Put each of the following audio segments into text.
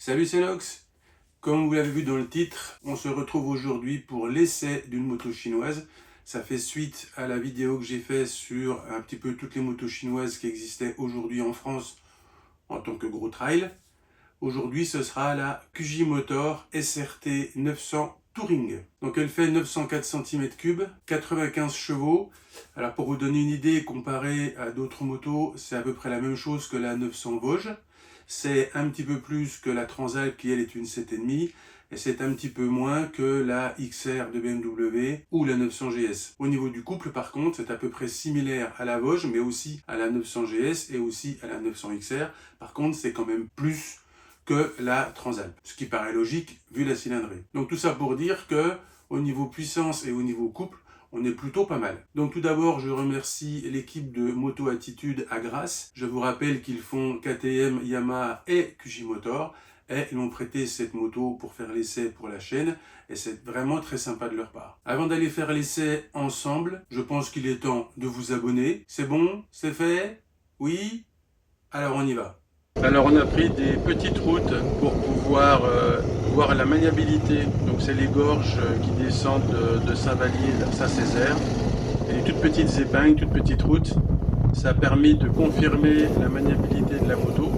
Salut, c'est Nox. Comme vous l'avez vu dans le titre, on se retrouve aujourd'hui pour l'essai d'une moto chinoise. Ça fait suite à la vidéo que j'ai fait sur un petit peu toutes les motos chinoises qui existaient aujourd'hui en France en tant que gros trail. Aujourd'hui, ce sera la QJ Motor SRT 900 Touring. Donc elle fait 904 cm3, 95 chevaux. Alors pour vous donner une idée, comparé à d'autres motos, c'est à peu près la même chose que la 900 Vosges. C'est un petit peu plus que la Transalp qui elle est une 7,5 et c'est un petit peu moins que la XR de BMW ou la 900 GS. Au niveau du couple par contre, c'est à peu près similaire à la Vosges mais aussi à la 900 GS et aussi à la 900 XR. Par contre, c'est quand même plus que la Transalp, ce qui paraît logique vu la cylindrée. Donc tout ça pour dire que au niveau puissance et au niveau couple, on est plutôt pas mal. Donc tout d'abord, je remercie l'équipe de Moto Attitude à Grasse. Je vous rappelle qu'ils font KTM, Yamaha et QJ Motor. Et ils m'ont prêté cette moto pour faire l'essai pour la chaîne. Et c'est vraiment très sympa de leur part. Avant d'aller faire l'essai ensemble, je pense qu'il est temps de vous abonner. C'est bon? C'est fait? Oui? Alors on y va. Alors on a pris des petites routes pour pouvoir voir la maniabilité. Donc c'est les gorges qui descendent de Saint-Vallier vers Saint-Césaire. Et les toutes petites épingles, toutes petites routes. Ça a permis de confirmer la maniabilité de la moto.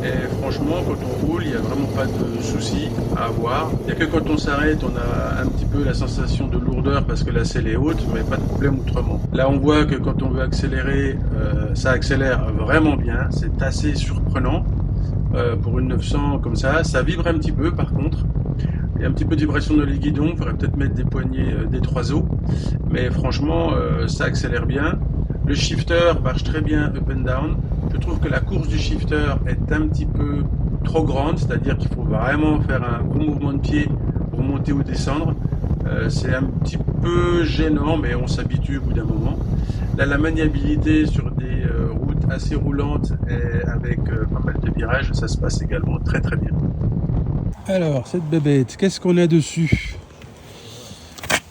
Et franchement, quand on roule, il n'y a vraiment pas de soucis à avoir. Il n'y a que quand on s'arrête, on a un petit peu la sensation de lourdeur parce que la selle est haute, mais pas de problème autrement. Là, on voit que quand on veut accélérer, ça accélère vraiment bien. C'est assez surprenant pour une 900 comme ça. Ça vibre un petit peu par contre. Il y a un petit peu de vibration dans les guidons. Il faudrait peut-être mettre des poignées des 3 os. Mais franchement, ça accélère bien. Le shifter marche très bien up and down. Je trouve que la course du shifter est un petit peu trop grande, c'est-à-dire qu'il faut vraiment faire un gros mouvement de pied pour monter ou descendre. C'est un petit peu gênant, mais on s'habitue au bout d'un moment. Là, la maniabilité sur des routes assez roulantes et avec pas mal de virages, ça se passe également très très bien. Alors, cette bébête, qu'est-ce qu'on a dessus ?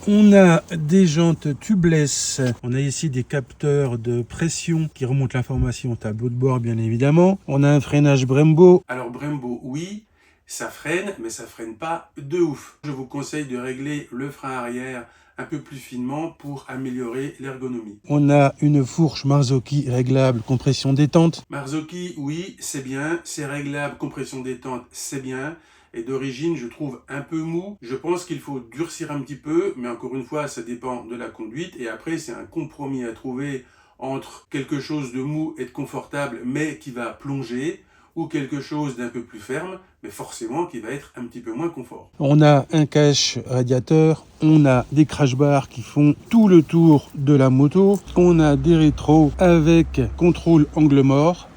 On a des jantes tubeless, on a ici des capteurs de pression qui remontent l'information au tableau de bord bien évidemment. On a un freinage Brembo. Alors Brembo oui, ça freine mais ça freine pas de ouf. Je vous conseille de régler le frein arrière un peu plus finement pour améliorer l'ergonomie. On a une fourche Marzocchi réglable compression détente. Marzocchi oui c'est bien, c'est réglable compression détente c'est bien. Et d'origine, je trouve un peu mou. Je pense qu'il faut durcir un petit peu, mais encore une fois, ça dépend de la conduite. Et après, c'est un compromis à trouver entre quelque chose de mou et de confortable, mais qui va plonger, ou quelque chose d'un peu plus ferme, mais forcément qui va être un petit peu moins confort. On a un cache radiateur, on a des crash bars qui font tout le tour de la moto, on a des rétros avec contrôle angle mort.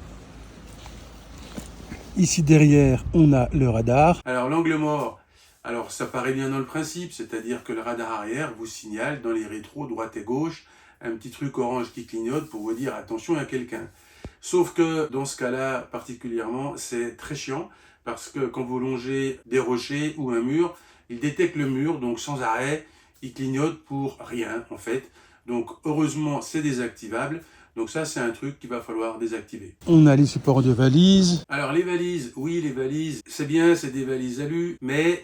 Ici derrière, on a le radar. Alors l'angle mort, alors ça paraît bien dans le principe, c'est-à-dire que le radar arrière vous signale dans les rétros droite et gauche un petit truc orange qui clignote pour vous dire attention, il y a quelqu'un. Sauf que dans ce cas-là particulièrement, c'est très chiant parce que quand vous longez des rochers ou un mur, il détecte le mur, donc sans arrêt, il clignote pour rien en fait. Donc heureusement, c'est désactivable. Donc ça, c'est un truc qu'il va falloir désactiver. On a les supports de valises. Alors les valises, oui, les valises, c'est bien, c'est des valises alu, mais,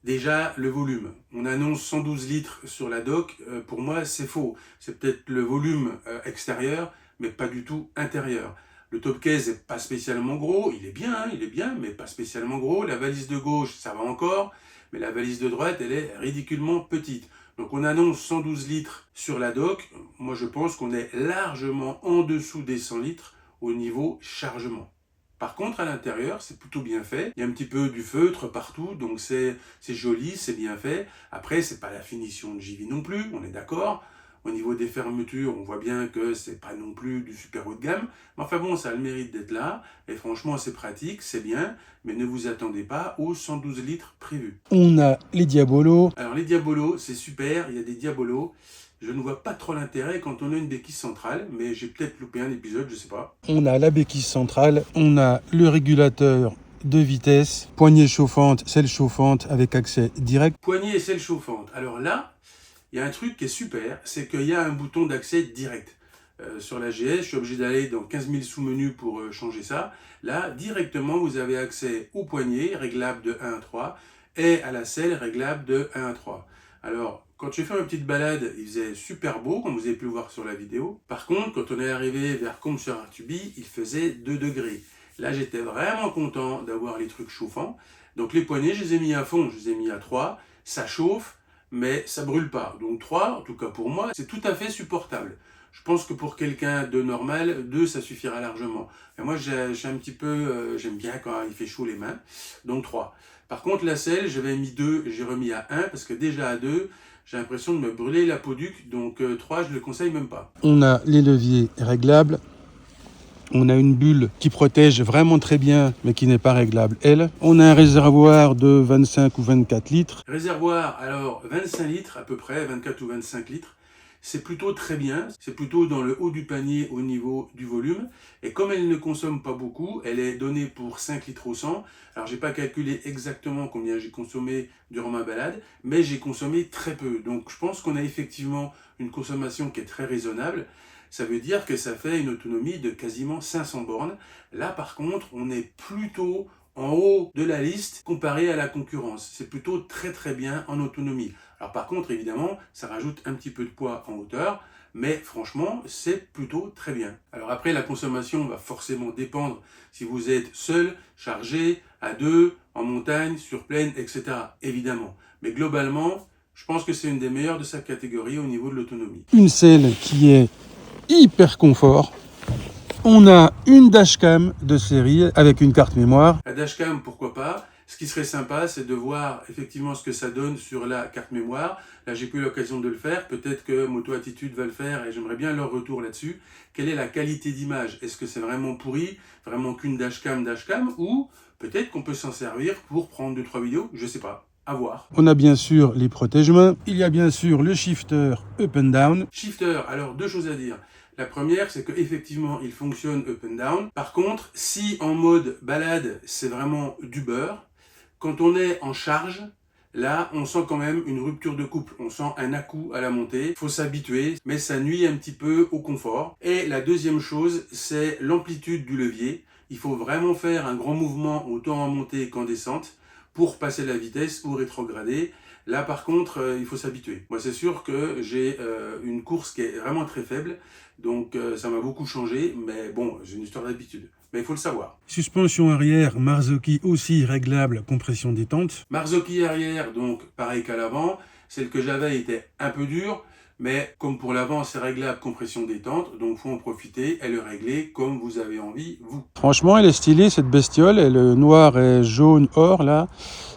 déjà, le volume. On annonce 112 litres sur la dock. Pour moi, c'est faux. C'est peut-être le volume extérieur, mais pas du tout intérieur. Le top case n'est pas spécialement gros. Il est bien, mais pas spécialement gros. La valise de gauche, ça va encore. Mais la valise de droite, elle est ridiculement petite. Donc on annonce 112 litres sur la dock. Moi, je pense qu'on est largement en dessous des 100 litres au niveau chargement. Par contre, à l'intérieur, c'est plutôt bien fait. Il y a un petit peu du feutre partout, donc c'est joli, c'est bien fait. Après, c'est pas la finition de JV non plus, on est d'accord. Au niveau des fermetures, on voit bien que c'est pas non plus du super haut de gamme. Mais enfin bon, ça a le mérite d'être là. Et franchement, c'est pratique, c'est bien. Mais ne vous attendez pas aux 112 litres prévus. On a les Diabolos. Alors les Diabolos, c'est super, il y a des Diabolos. Je ne vois pas trop l'intérêt quand on a une béquille centrale, mais j'ai peut-être loupé un épisode, je sais pas. On a la béquille centrale, on a le régulateur de vitesse, poignée chauffante, selle chauffante avec accès direct. Poignée et selle chauffante. Alors là, il y a un truc qui est super, c'est qu'il y a un bouton d'accès direct. sur la GS, je suis obligé d'aller dans 15 000 sous-menus pour changer ça. Là, directement, vous avez accès au poignet, réglable de 1 à 3, et à la selle, réglable de 1 à 3. Alors, quand j'ai fait ma petite balade, il faisait super beau, comme vous avez pu le voir sur la vidéo. Par contre, quand on est arrivé vers Commes-sur-Artuby, il faisait 2 degrés. Là, j'étais vraiment content d'avoir les trucs chauffants. Donc les poignets, je les ai mis à fond, je les ai mis à 3. Ça chauffe, mais ça brûle pas. Donc 3, en tout cas pour moi, c'est tout à fait supportable. Je pense que pour quelqu'un de normal, 2, ça suffira largement. Et moi, j'ai un petit peu, j'aime bien quand il fait chaud les mains, donc 3. Par contre, la selle, j'avais mis 2, j'ai remis à 1, parce que déjà à 2, j'ai l'impression de me brûler la peau duc, donc 3, je ne le conseille même pas. On a les leviers réglables. On a une bulle qui protège vraiment très bien, mais qui n'est pas réglable, elle. On a un réservoir de 25 ou 24 litres. Réservoir, alors 25 litres à peu près, 24 ou 25 litres. C'est plutôt très bien, c'est plutôt dans le haut du panier au niveau du volume. Et comme elle ne consomme pas beaucoup, elle est donnée pour 5 litres au 100. Alors j'ai pas calculé exactement combien j'ai consommé durant ma balade, mais j'ai consommé très peu. Donc je pense qu'on a effectivement une consommation qui est très raisonnable. Ça veut dire que ça fait une autonomie de quasiment 500 bornes. Là par contre, on est plutôt en haut de la liste comparé à la concurrence. C'est plutôt très très bien en autonomie. Alors par contre, évidemment, ça rajoute un petit peu de poids en hauteur, mais franchement, c'est plutôt très bien. Alors après, la consommation va forcément dépendre si vous êtes seul, chargé, à deux, en montagne, sur plaine, etc. Évidemment. Mais globalement, je pense que c'est une des meilleures de sa catégorie au niveau de l'autonomie. Une selle qui est hyper confort. On a une dashcam de série avec une carte mémoire. La dashcam, pourquoi pas. Ce qui serait sympa, c'est de voir effectivement ce que ça donne sur la carte mémoire. Là, j'ai pas eu l'occasion de le faire. Peut-être que Moto Attitude va le faire et j'aimerais bien leur retour là-dessus. Quelle est la qualité d'image? Est-ce que c'est vraiment pourri, vraiment qu'une dashcam, ou peut-être qu'on peut s'en servir pour prendre 2-3 vidéos? Je sais pas. À voir. On a bien sûr les protège-mains. Il y a bien sûr le shifter up and down. Shifter, alors 2 choses à dire. La première, c'est qu'effectivement, il fonctionne up and down. Par contre, si en mode balade, c'est vraiment du beurre, quand on est en charge, là, on sent quand même une rupture de couple. On sent un à-coup à la montée. Il faut s'habituer, mais ça nuit un petit peu au confort. Et la deuxième chose, c'est l'amplitude du levier. Il faut vraiment faire un grand mouvement autant en montée qu'en descente pour passer la vitesse ou rétrograder. Là, par contre, il faut s'habituer. Moi, c'est sûr que j'ai une course qui est vraiment très faible, donc ça m'a beaucoup changé, mais bon, j'ai une histoire d'habitude. Mais il faut le savoir. Suspension arrière, Marzocchi aussi réglable, compression détente. Marzocchi arrière, donc pareil qu'à l'avant. Celle que j'avais était un peu dure, mais comme pour l'avant, c'est réglable compression détente, donc faut en profiter et le régler comme vous avez envie, vous. Franchement, elle est stylée cette bestiole, et le noir et jaune or là,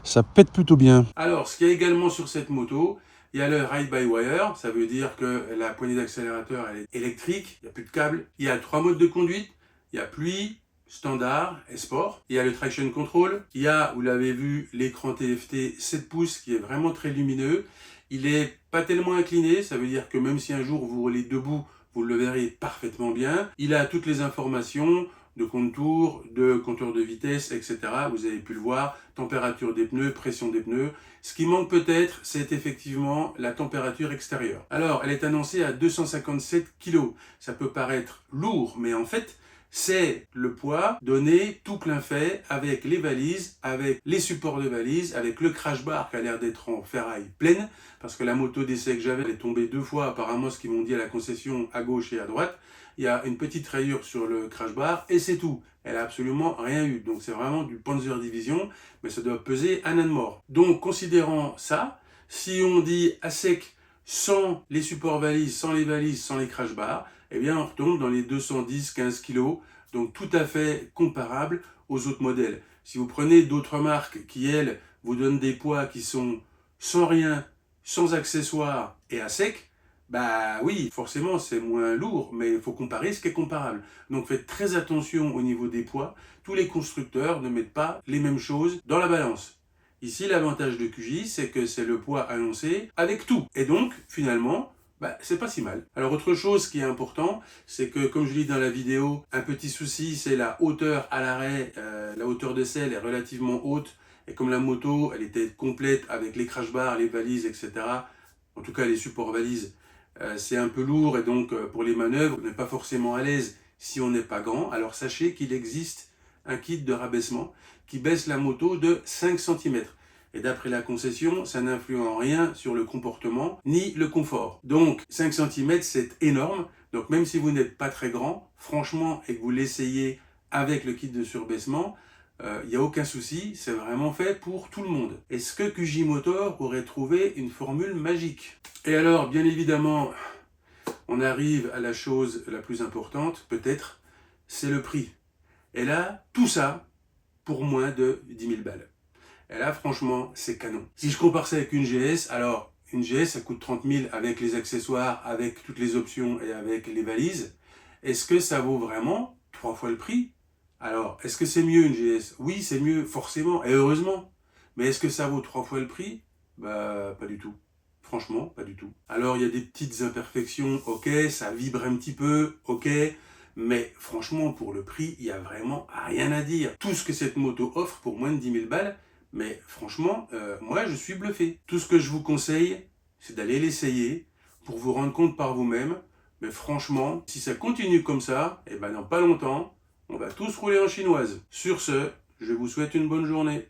ça pète plutôt bien. Alors, ce qu'il y a également sur cette moto, il y a le ride-by-wire, ça veut dire que la poignée d'accélérateur elle est électrique, il n'y a plus de câble. Il y a 3 modes de conduite, il y a pluie, standard et sport. Il y a le traction control, il y a, vous l'avez vu, l'écran TFT 7 pouces qui est vraiment très lumineux. Il est pas tellement incliné, ça veut dire que même si un jour vous roulez debout, vous le verrez parfaitement bien. Il a toutes les informations de contour, de compteur de vitesse, etc. Vous avez pu le voir, température des pneus, pression des pneus. Ce qui manque peut-être, c'est effectivement la température extérieure. Alors, elle est annoncée à 257 kg. Ça peut paraître lourd, mais en fait, c'est le poids donné tout plein fait avec les valises, avec les supports de valises, avec le crash bar qui a l'air d'être en ferraille pleine, parce que la moto d'essai que j'avais, elle est tombée 2 fois, apparemment ce qu'ils m'ont dit à la concession à gauche et à droite. Il y a une petite rayure sur le crash bar et c'est tout. Elle a absolument rien eu. Donc c'est vraiment du Panzer Division, mais ça doit peser un âne mort. Donc considérant ça, si on dit à sec, sans les supports valises, sans les valises, sans les crash bars, eh bien on retombe dans les 210-15 kg, donc tout à fait comparable aux autres modèles. Si vous prenez d'autres marques qui, elles, vous donnent des poids qui sont sans rien, sans accessoires et à sec, bah oui, forcément c'est moins lourd, mais il faut comparer ce qui est comparable. Donc faites très attention au niveau des poids. Tous les constructeurs ne mettent pas les mêmes choses dans la balance. Ici, l'avantage de QJ, c'est que c'est le poids annoncé avec tout. Et donc, finalement, c'est pas si mal. Alors autre chose qui est important, c'est que comme je dis dans la vidéo, un petit souci, c'est la hauteur à l'arrêt. La hauteur de selle est relativement haute. Et comme la moto, elle était complète avec les crash bars, les valises, etc. En tout cas, les supports valises, C'est un peu lourd et donc pour les manœuvres, on n'est pas forcément à l'aise si on n'est pas grand. Alors sachez qu'il existe un kit de rabaissement qui baisse la moto de 5 cm. Et d'après la concession, ça n'influe en rien sur le comportement ni le confort. Donc 5 cm, c'est énorme. Donc même si vous n'êtes pas très grand, franchement, et que vous l'essayez avec le kit de surbaissement, il n'y a aucun souci, c'est vraiment fait pour tout le monde. Est-ce que QJ Motor aurait trouvé une formule magique? Et alors, bien évidemment, on arrive à la chose la plus importante, peut-être, c'est le prix. Et là, tout ça, pour moins de 10 000 balles. Et là, franchement, c'est canon. Si je compare ça avec une GS, alors, une GS, ça coûte 30 000 avec les accessoires, avec toutes les options et avec les valises. Est-ce que ça vaut vraiment 3 fois le prix? Alors, est-ce que c'est mieux une GS? Oui, c'est mieux, forcément, et heureusement. Mais est-ce que ça vaut 3 fois le prix? Bah, pas du tout. Franchement, pas du tout. Alors, il y a des petites imperfections, ok, ça vibre un petit peu, ok, mais franchement, pour le prix, il n'y a vraiment rien à dire. Tout ce que cette moto offre pour moins de 10 000 balles, mais franchement, moi, je suis bluffé. Tout ce que je vous conseille, c'est d'aller l'essayer pour vous rendre compte par vous-même. Mais franchement, si ça continue comme ça, et ben dans pas longtemps, on va tous rouler en chinoise. Sur ce, je vous souhaite une bonne journée.